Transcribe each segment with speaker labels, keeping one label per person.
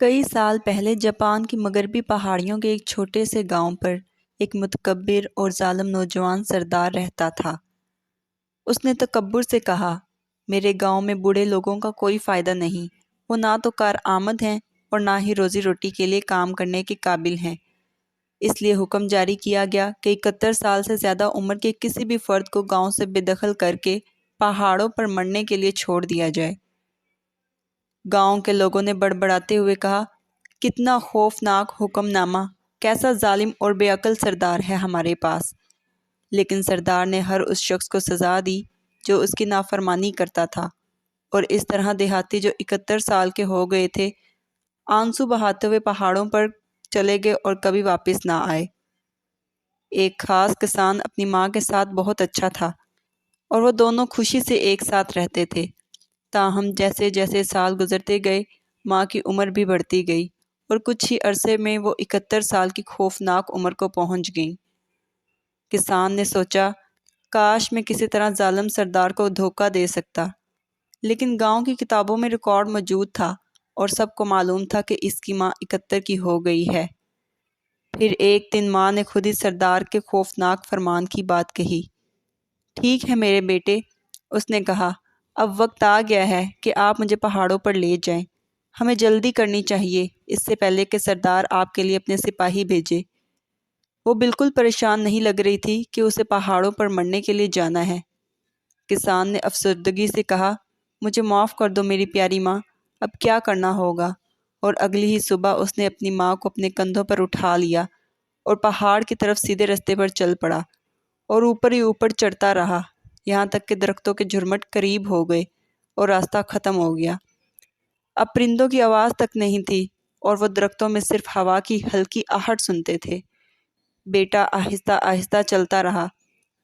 Speaker 1: کئی سال پہلے جاپان کی مغربی پہاڑیوں کے ایک چھوٹے سے گاؤں پر ایک متکبر اور ظالم نوجوان سردار رہتا تھا۔ اس نے تکبر سے کہا، میرے گاؤں میں بوڑھے لوگوں کا کوئی فائدہ نہیں، وہ نہ تو کارآمد ہیں اور نہ ہی روزی روٹی کے لیے کام کرنے کے قابل ہیں۔ اس لیے حکم جاری کیا گیا کہ 71 سال سے زیادہ عمر کے کسی بھی فرد کو گاؤں سے بے دخل کر کے پہاڑوں پر مرنے کے لیے چھوڑ دیا جائے۔ گاؤں کے لوگوں نے بڑبڑاتے ہوئے کہا، کتنا خوفناک حکم نامہ، کیسا ظالم اور بے عقل سردار ہے ہمارے پاس۔ لیکن سردار نے ہر اس شخص کو سزا دی جو اس کی نافرمانی کرتا تھا، اور اس طرح دیہاتی جو 71 سال کے ہو گئے تھے آنسو بہاتے ہوئے پہاڑوں پر چلے گئے اور کبھی واپس نہ آئے۔ ایک خاص کسان اپنی ماں کے ساتھ بہت اچھا تھا اور وہ دونوں خوشی سے ایک ساتھ رہتے تھے۔ تاہم جیسے جیسے سال گزرتے گئے ماں کی عمر بھی بڑھتی گئی اور کچھ ہی عرصے میں وہ 71 سال کی خوفناک عمر کو پہنچ گئیں۔ کسان نے سوچا، کاش میں کسی طرح ظالم سردار کو دھوکہ دے سکتا، لیکن گاؤں کی کتابوں میں ریکارڈ موجود تھا اور سب کو معلوم تھا کہ اس کی ماں 71 کی ہو گئی ہے۔ پھر ایک دن ماں نے خود ہی سردار کے خوفناک فرمان کی بات کہی۔ ٹھیک ہے میرے بیٹے، اس نے کہا، اب وقت آ گیا ہے کہ آپ مجھے پہاڑوں پر لے جائیں۔ ہمیں جلدی کرنی چاہیے اس سے پہلے کہ سردار آپ کے لیے اپنے سپاہی بھیجے۔ وہ بالکل پریشان نہیں لگ رہی تھی کہ اسے پہاڑوں پر مرنے کے لیے جانا ہے۔ کسان نے افسردگی سے کہا، مجھے معاف کر دو میری پیاری ماں، اب کیا کرنا ہوگا؟ اور اگلی ہی صبح اس نے اپنی ماں کو اپنے کندھوں پر اٹھا لیا اور پہاڑ کی طرف سیدھے رستے پر چل پڑا اور اوپر ہی اوپر چڑھتا رہا، یہاں تک کہ درختوں کے جھرمٹ قریب ہو گئے اور راستہ ختم ہو گیا۔ اب پرندوں کی آواز تک نہیں تھی اور وہ درختوں میں صرف ہوا کی ہلکی آہٹ سنتے تھے۔ بیٹا آہستہ آہستہ چلتا رہا،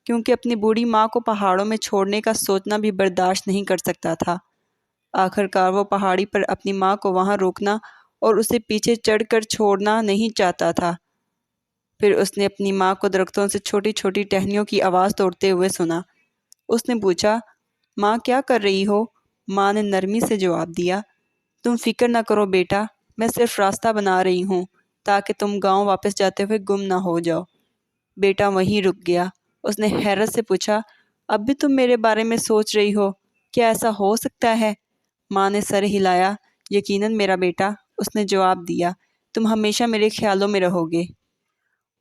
Speaker 1: کیونکہ اپنی بوڑھی ماں کو پہاڑوں میں چھوڑنے کا سوچنا بھی برداشت نہیں کر سکتا تھا۔ آخر کار وہ پہاڑی پر اپنی ماں کو وہاں روکنا اور اسے پیچھے چڑھ کر چھوڑنا نہیں چاہتا تھا۔ پھر اس نے اپنی ماں کو درختوں سے چھوٹی چھوٹی ٹہنیوں کی آواز توڑتے ہوئے سنا۔ اس نے پوچھا، ماں کیا کر رہی ہو؟ ماں نے نرمی سے جواب دیا، تم فکر نہ کرو بیٹا، میں صرف راستہ بنا رہی ہوں تاکہ تم گاؤں واپس جاتے ہوئے گم نہ ہو جاؤ۔ بیٹا وہیں رک گیا۔ اس نے حیرت سے پوچھا، اب بھی تم میرے بارے میں سوچ رہی ہو؟ کیا ایسا ہو سکتا ہے؟ ماں نے سر ہلایا، یقیناً میرا بیٹا، اس نے جواب دیا، تم ہمیشہ میرے خیالوں میں رہو گے۔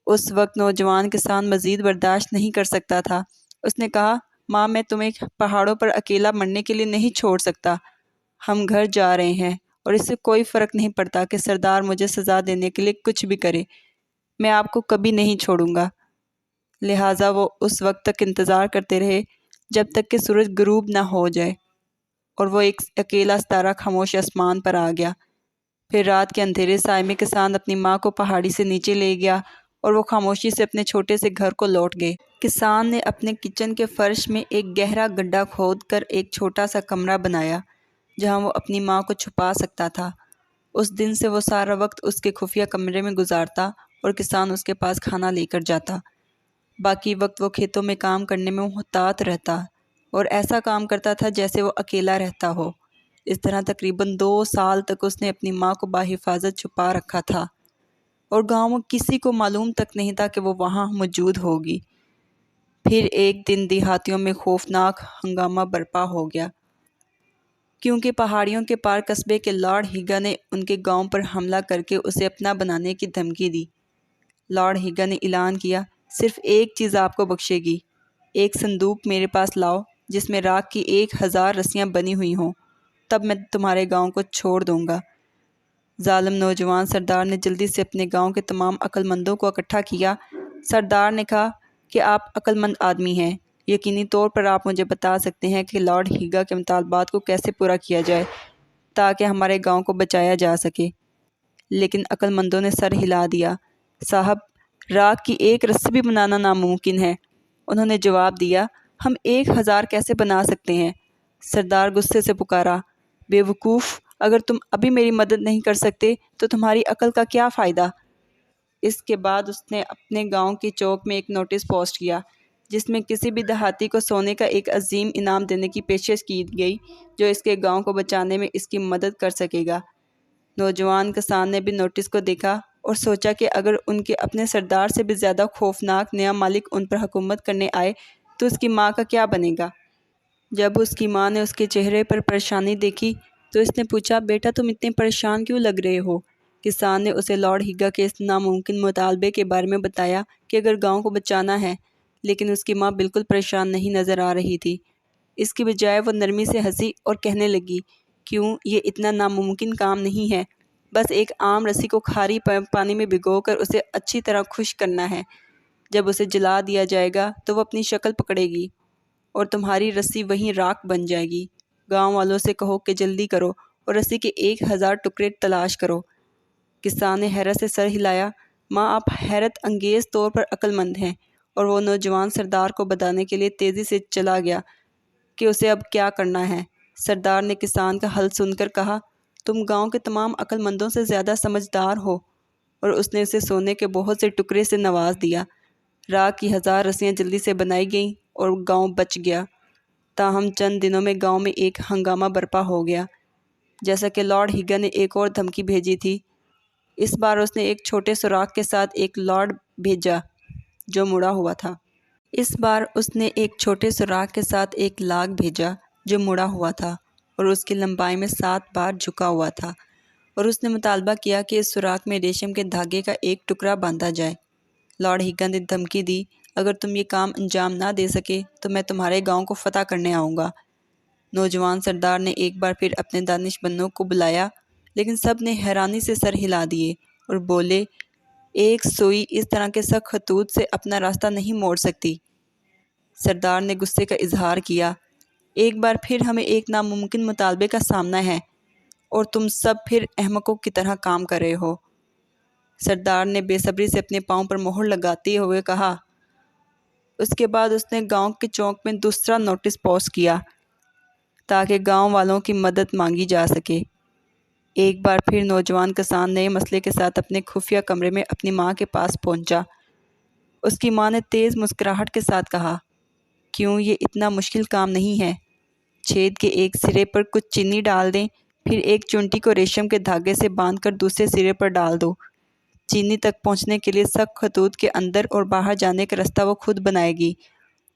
Speaker 1: اس وقت نوجوان کسان مزید برداشت نہیں کر سکتا تھا۔ اس نے کہا، ماں میں تمہیں پہاڑوں پر اکیلا مرنے کے لیے نہیں چھوڑ سکتا۔ ہم گھر جا رہے ہیں اور اس سے کوئی فرق نہیں پڑتا کہ سردار مجھے سزا دینے کے لیے کچھ بھی کرے، میں آپ کو کبھی نہیں چھوڑوں گا۔ لہٰذا وہ اس وقت تک انتظار کرتے رہے جب تک کہ سورج غروب نہ ہو جائے اور وہ ایک اکیلا ستارہ خاموش آسمان پر آ گیا۔ پھر رات کے اندھیرے سائے میں کسان اپنی ماں کو پہاڑی سے نیچے لے گیا اور وہ خاموشی سے اپنے چھوٹے سے گھر کو لوٹ گئے۔ کسان نے اپنے کچن کے فرش میں ایک گہرا گڈھا کھود کر ایک چھوٹا سا کمرہ بنایا جہاں وہ اپنی ماں کو چھپا سکتا تھا۔ اس دن سے وہ سارا وقت اس کے خفیہ کمرے میں گزارتا اور کسان اس کے پاس کھانا لے کر جاتا۔ باقی وقت وہ کھیتوں میں کام کرنے میں محتاط رہتا اور ایسا کام کرتا تھا جیسے وہ اکیلا رہتا ہو۔ اس طرح تقریباً 2 سال تک اس نے اپنی ماں کو بحفاظت چھپا رکھا تھا اور گاؤں میں کسی کو معلوم تک نہیں تھا کہ وہ وہاں موجود ہوگی۔ پھر ایک دن دیہاتیوں میں خوفناک ہنگامہ برپا ہو گیا، کیونکہ پہاڑیوں کے پار قصبے کے لارڈ ہیگا نے ان کے گاؤں پر حملہ کر کے اسے اپنا بنانے کی دھمکی دی۔ لارڈ ہیگا نے اعلان کیا، صرف ایک چیز آپ کو بخشے گی، ایک صندوق میرے پاس لاؤ جس میں راکھ کی 1000 رسیاں بنی ہوئی ہوں، تب میں تمہارے گاؤں کو چھوڑ دوں گا۔ ظالم نوجوان سردار نے جلدی سے اپنے گاؤں کے تمام عقل مندوں کو اکٹھا کیا۔ سردار نے کہا کہ آپ عقل مند آدمی ہیں، یقینی طور پر آپ مجھے بتا سکتے ہیں کہ لارڈ ہیگا کے مطالبات کو کیسے پورا کیا جائے تاکہ ہمارے گاؤں کو بچایا جا سکے۔ لیکن عقل مندوں نے سر ہلا دیا، صاحب، راکھ کی ایک رسی بھی بنانا ناممکن ہے۔ انہوں نے جواب دیا، ہم 1000 کیسے بنا سکتے ہیں؟ سردار غصے سے پکارا، بے وقوف، اگر تم ابھی میری مدد نہیں کر سکتے تو تمہاری عقل کا کیا فائدہ؟ اس کے بعد اس نے اپنے گاؤں کی چوک میں ایک نوٹس پوسٹ کیا جس میں کسی بھی دیہاتی کو سونے کا ایک عظیم انعام دینے کی پیشکش کی گئی جو اس کے گاؤں کو بچانے میں اس کی مدد کر سکے گا۔ نوجوان کسان نے بھی نوٹس کو دیکھا اور سوچا کہ اگر ان کے اپنے سردار سے بھی زیادہ خوفناک نیا مالک ان پر حکومت کرنے آئے تو اس کی ماں کا کیا بنے گا۔ جب اس کی ماں نے اس کے چہرے پر پریشانی دیکھی تو اس نے پوچھا، بیٹا تم اتنے پریشان کیوں لگ رہے ہو؟ کسان نے اسے لارڈ ہیگا کے اس ناممکن مطالبے کے بارے میں بتایا کہ اگر گاؤں کو بچانا ہے، لیکن اس کی ماں بالکل پریشان نہیں نظر آ رہی تھی۔ اس کی بجائے وہ نرمی سے ہنسی اور کہنے لگی، کیوں، یہ اتنا ناممکن کام نہیں ہے، بس ایک عام رسی کو کھاری پانی میں بھگو کر اسے اچھی طرح خشک کرنا ہے۔ جب اسے جلا دیا جائے گا تو وہ اپنی شکل پکڑے گی اور تمہاری رسی وہیں راکھ بن جائے گی۔ گاؤں والوں سے کہو کہ جلدی کرو اور رسی کے 1000 ٹکڑے تلاش کرو۔ کسان نے حیرت سے سر ہلایا۔ ماں، آپ حیرت انگیز طور پر عقل مند ہیں۔ اور وہ نوجوان سردار کو بتانے کے لیے تیزی سے چلا گیا کہ اسے اب کیا کرنا ہے۔ سردار نے کسان کا حل سن کر کہا، تم گاؤں کے تمام عقل مندوں سے زیادہ سمجھدار ہو، اور اس نے اسے سونے کے بہت سے ٹکڑے سے نواز دیا۔ راکھ کی 1000 رسیاں جلدی سے بنائی گئیں اور گاؤں بچ گیا۔ تاہم چند دنوں میں گاؤں میں ایک ہنگامہ برپا ہو گیا۔ جیسا کہ لارڈ ہیگا نے ایک اور دھمکی بھیجی تھی، اس بار اس نے ایک چھوٹے سوراخ کے ساتھ ایک لاڈ بھیجا جو مڑا ہوا تھا۔ اور اس کی لمبائی میں 7 بار جھکا ہوا تھا، اور اس نے مطالبہ کیا کہ اس سوراخ میں ریشم کے دھاگے کا ایک ٹکڑا باندھا جائے۔ لارڈ ہیگا نے دھمکی دی، اگر تم یہ کام انجام نہ دے سکے تو میں تمہارے گاؤں کو فتح کرنے آؤں گا۔ نوجوان سردار نے ایک بار پھر اپنے دانش مندوں کو بلایا، لیکن سب نے حیرانی سے سر ہلا دیے اور بولے، ایک سوئی اس طرح کے سخت خطوط سے اپنا راستہ نہیں موڑ سکتی۔ سردار نے غصے کا اظہار کیا، ایک بار پھر ہمیں ایک ناممکن مطالبے کا سامنا ہے اور تم سب پھر احمقوں کی طرح کام کر رہے ہو۔ سردار نے بے صبری سے اپنے پاؤں پر مہر لگاتے ہوئے کہا۔ اس کے بعد اس نے گاؤں کے چوک میں دوسرا نوٹس پوسٹ کیا تاکہ گاؤں والوں کی مدد مانگی جا سکے۔ ایک بار پھر نوجوان کسان نئے مسئلے کے ساتھ اپنے خفیہ کمرے میں اپنی ماں کے پاس پہنچا۔ اس کی ماں نے تیز مسکراہٹ کے ساتھ کہا، کیوں، یہ اتنا مشکل کام نہیں ہے۔ چھید کے ایک سرے پر کچھ چینی ڈال دیں، پھر ایک چونٹی کو ریشم کے دھاگے سے باندھ کر دوسرے سرے پر ڈال دو۔ چینی تک پہنچنے کے لیے سخت خطوط کے اندر اور باہر جانے کا راستہ وہ خود بنائے گی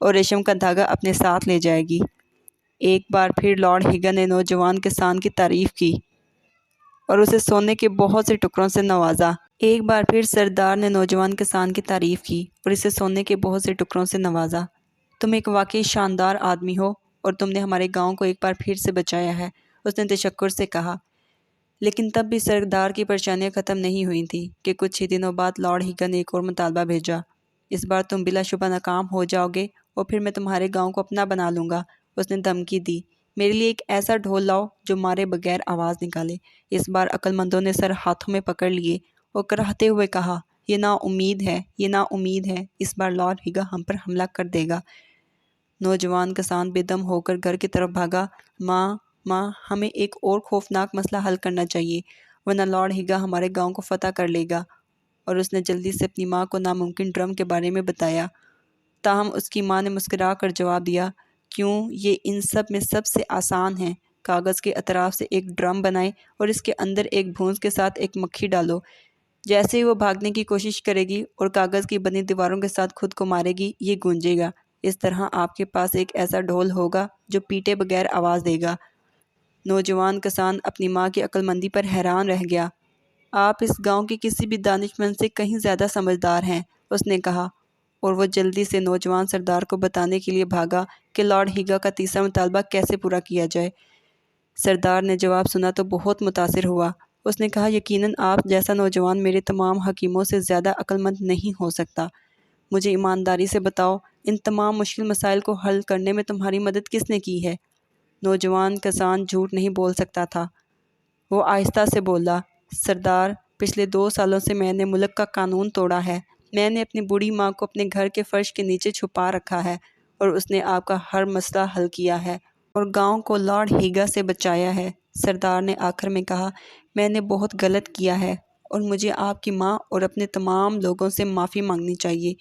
Speaker 1: اور ریشم کا دھاگا اپنے ساتھ لے جائے گی۔ ایک بار پھر لارڈ ہیگا نے نوجوان کسان کی تعریف کی اور اسے سونے کے بہت سے ٹکڑوں سے نوازا۔ ایک بار پھر سردار نے نوجوان کسان کی تعریف کی اور اسے سونے کے بہت سے ٹکڑوں سے نوازا۔ تم ایک واقعی شاندار آدمی ہو اور تم نے ہمارے گاؤں کو ایک بار پھر سے بچایا ہے، اس نے تشکر سے کہا۔ لیکن تب بھی سردار کی پریشانیاں ختم نہیں ہوئی تھیں کہ کچھ ہی دنوں بعد لارڈ ہیگا نے ایک اور مطالبہ بھیجا۔ اس بار تم بلا شبہ ناکام ہو جاؤ گے اور پھر میں تمہارے گاؤں کو اپنا بنا لوں گا۔ اس نے دھمکی دی، میرے لیے ایک ایسا ڈھول لاؤ جو مارے بغیر آواز نکالے۔ اس بار عقل مندوں نے سر ہاتھوں میں پکڑ لیے اور کراہتے ہوئے کہا، یہ نا امید ہے، یہ نا امید ہے، اس بار لارڈ ہیگا ہم پر حملہ کر دے گا۔ نوجوان کسان بے دم ہو کر گھر کی طرف بھاگا۔ ماں، ہمیں ایک اور خوفناک مسئلہ حل کرنا چاہیے، ورنہ لارڈ ہیگا ہمارے گاؤں کو فتح کر لے گا۔ اور اس نے جلدی سے اپنی ماں کو ناممکن ڈرم کے بارے میں بتایا۔ تاہم اس کی ماں نے مسکرا کر جواب دیا، کیوں، یہ ان سب میں سب سے آسان ہے۔ کاغذ کے اطراف سے ایک ڈرم بنائیں اور اس کے اندر ایک بھونس کے ساتھ ایک مکھی ڈالو۔ جیسے ہی وہ بھاگنے کی کوشش کرے گی اور کاغذ کی بنی دیواروں کے ساتھ خود کو مارے گی، یہ گونجے گا۔ اس طرح آپ کے پاس ایک ایسا ڈھول ہوگا جو پیٹے بغیر آواز دے گا۔ نوجوان کسان اپنی ماں کی عقل مندی پر حیران رہ گیا۔ آپ اس گاؤں کے کسی بھی دانش مند سے کہیں زیادہ سمجھدار ہیں، اس نے کہا، اور وہ جلدی سے نوجوان سردار کو بتانے کے لیے بھاگا کہ لارڈ ہیگا کا تیسرا مطالبہ کیسے پورا کیا جائے۔ سردار نے جواب سنا تو بہت متاثر ہوا۔ اس نے کہا، یقیناً آپ جیسا نوجوان میرے تمام حکیموں سے زیادہ عقل مند نہیں ہو سکتا۔ مجھے ایمانداری سے بتاؤ، ان تمام مشکل مسائل کو حل کرنے میں تمہاری مدد کس نے کی ہے؟ نوجوان کسان جھوٹ نہیں بول سکتا تھا۔ وہ آہستہ سے بولا، سردار، پچھلے 2 سالوں سے میں نے ملک کا قانون توڑا ہے۔ میں نے اپنی بوڑھی ماں کو اپنے گھر کے فرش کے نیچے چھپا رکھا ہے اور اس نے آپ کا ہر مسئلہ حل کیا ہے اور گاؤں کو لارڈ ہیگا سے بچایا ہے۔ سردار نے آخر میں کہا، میں نے بہت غلط کیا ہے اور مجھے آپ کی ماں اور اپنے تمام لوگوں سے معافی مانگنی چاہیے۔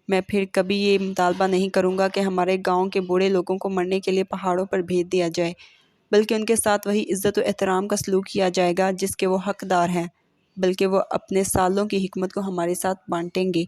Speaker 1: میں پھر کبھی یہ مطالبہ نہیں کروں گا کہ ہمارے گاؤں کے بوڑھے لوگوں کو مرنے کے لیے پہاڑوں پر بھیج دیا جائے۔ بلکہ ان کے ساتھ وہی عزت و احترام کا سلوک کیا جائے گا جس کے وہ حقدار ہیں، بلکہ وہ اپنے سالوں کی حکمت کو ہمارے ساتھ بانٹیں گے۔